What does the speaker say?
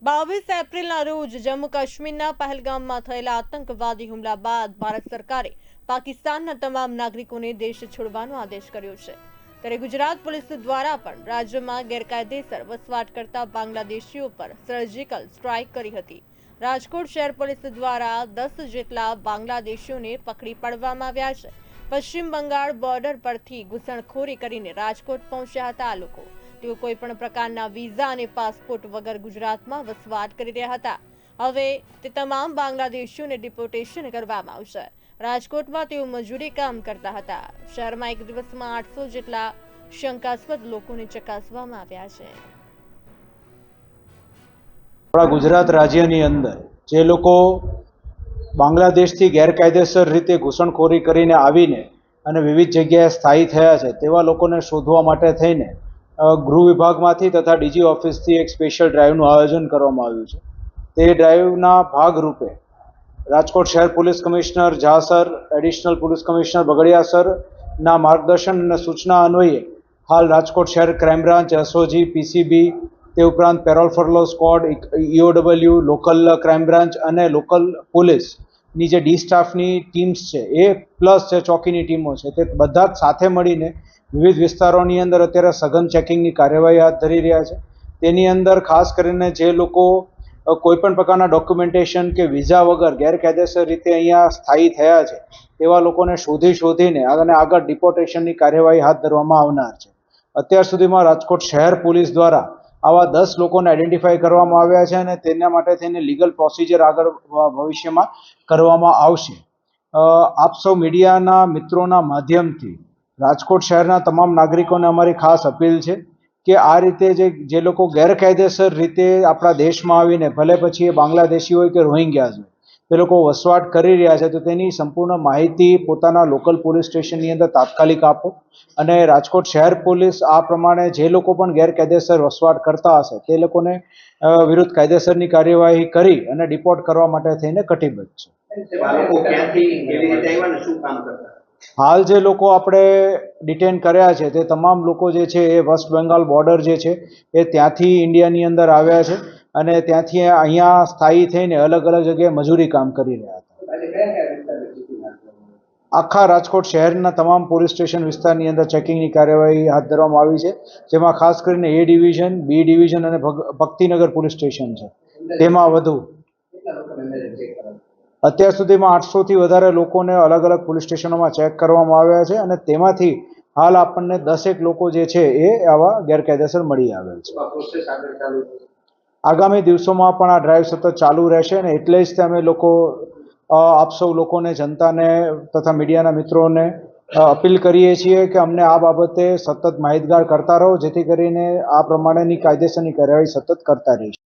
22 એપ્રિલના રોજ જમ્મુ કાશ્મીરના પહેલગામમાં થયેલા આતંકવાદી હુમલા બાદ ભારત સરકારે પાકિસ્તાનના તમામ નાગરિકોને દેશ છોડવાનો આદેશ કર્યો છે। ત્યારે ગુજરાત પોલીસ દ્વારા પણ રાજ્યમાં ગેરકાયદેસર વસવાટ કરતા બાંગ્લાદેશીઓ પર સર્જિકલ સ્ટ્રાઇક કરી હતી। રાજકોટ શહેર પોલીસ દ્વારા 10 જેટલા બાંગ્લાદેશીઓને પકડી પાડવામાં આવ્યા છે। પશ્ચિમ બંગાળ બોર્ડર પરથી ઘૂસણખોરી કરીને રાજકોટ પહોંચ્યા હતા આ લોકો। તેઓ કોઈ પણ પ્રકારના વિઝા અને પાસપોર્ટ વગર ગુજરાતમાં વસવાટ કરી રહ્યા હતા। હવે તે તમામ બાંગ્લાદેશીઓને ડિપોર્ટેશન કરવામાં આવશે। રાજકોટમાં તેઓ મજૂરી કામ કરતા હતા। શહેરમાં એક દિવસમાં 800 જેટલા શંકાસ્પદ લોકોને ચકાસવામાં આવ્યા છે। આપણા ગુજરાત રાજ્યની અંદર જે લોકો બાંગ્લાદેશથી ગેરકાયદેસર રીતે ઘૂસણખોરી કરીને આવીને અને વિવિધ જગ્યાએ સ્થાયી થયા છે તેવા લોકોને શોધવા માટે થઈને ગૃહ વિભાગમાંથી તથા ડીજી ઓફિસથી એક સ્પેશિયલ ડ્રાઈવનું આયોજન કરવામાં આવ્યું છે। તે ડ્રાઈવના ભાગરૂપે રાજકોટ શહેર police commissioner Jha sir, additional police commissioner Bagadia સરના માર્ગદર્શન અને સૂચના અન્વયે હાલ રાજકોટ શહેર ક્રાઇમ બ્રાન્ચ, એસઓજી, પીસીબી, તે ઉપરાંત parole furlough squad, EOW, local crime branch અને લોકલ પોલીસની જે ડી સ્ટાફની ટીમ્સ છે એ પ્લસ જે ચોકીની ટીમો છે તે બધા જ સાથે મળીને વિવિધ વિસ્તારોની અંદર અત્યારે સઘન ચેકિંગની કાર્યવાહી હાથ ધરી રહ્યા છે। તેની અંદર ખાસ કરીને જે લોકો કોઈ પણ પ્રકારના ડોક્યુમેન્ટેશન કે વિઝા વગર ગેરકાયદેસર રીતે અહીંયા સ્થાયી થયા છે તેવા લોકોને શોધીને અને આગળ ડિપોર્ટેશનની કાર્યવાહી હાથ ધરવામાં આવનાર છે। અત્યાર સુધીમાં રાજકોટ શહેર પોલીસ દ્વારા આવા 10 લોકોને આઈડેન્ટિફાઈ કરવામાં આવ્યા છે અને તેના માટે થઈને લીગલ પ્રોસિજર આગળ ભવિષ્યમાં કરવામાં આવશે। આપ સૌ મીડિયાના મિત્રોના માધ્યમથી રાજકોટ શહેરના તમામ નાગરિકોને અમારી ખાસ અપીલ છે કે આ રીતે જે લોકો ગેરકાયદેસર રીતે આપણા દેશમાં આવીને ભલે પછી એ બાંગ્લાદેશી હોય કે રોહિંગ્યાઝ હોય તે લોકો વસવાટ કરી રહ્યા છે તો તેની સંપૂર્ણ માહિતી પોતાના લોકલ પોલીસ સ્ટેશનની અંદર તાત્કાલિક આપો અને રાજકોટ શહેર પોલીસ આ પ્રમાણે જે લોકો પણ ગેરકાયદેસર વસવાટ કરતા હશે તે લોકોને વિરુદ્ધ કાયદેસરની કાર્યવાહી કરી અને ડિપોર્ટ કરવા માટે થઈને કટિબદ્ધ છે। હાલ જે લોકો આપણે ડિટેન કર્યા છે તે તમામ લોકો જે છે એ વેસ્ટ બેંગાલ બોર્ડર જે છે એ ત્યાંથી ઇન્ડિયાની અંદર આવ્યા છે અને ત્યાંથી અહીંયા સ્થાયી થઈને અલગ અલગ જગ્યાએ મજૂરી કામ કરી રહ્યા હતા। આખા રાજકોટ શહેરના તમામ પોલીસ સ્ટેશન વિસ્તારની અંદર ચેકિંગની કાર્યવાહી હાથ ધરવામાં આવી છે, જેમાં ખાસ કરીને એ ડિવિઝન, બી ડિવિઝન અને ભક્તિનગર પોલીસ સ્ટેશન છે તેમાં વધુ અત્યાર સુધીમાં 800થી વધારે લોકોને અલગ અલગ પોલીસ સ્ટેશનોમાં ચેક કરવામાં આવ્યા છે અને તેમાંથી હાલ આપણને 10 લોકો જે છે એ આવા ગેરકાયદેસર મળી આવેલ છે। આગામી દિવસોમાં પણ આ ડ્રાઈવ સતત ચાલુ રહેશે અને એટલે જ અમે લોકો આપ સૌ લોકોને, જનતાને તથા મીડિયાના મિત્રોને અપીલ કરીએ છીએ કે અમને આ બાબતે સતત માહિતગાર કરતા રહો જેથી કરીને આ પ્રમાણેની કાયદેસરની કાર્યવાહી સતત કરતા રહીશું।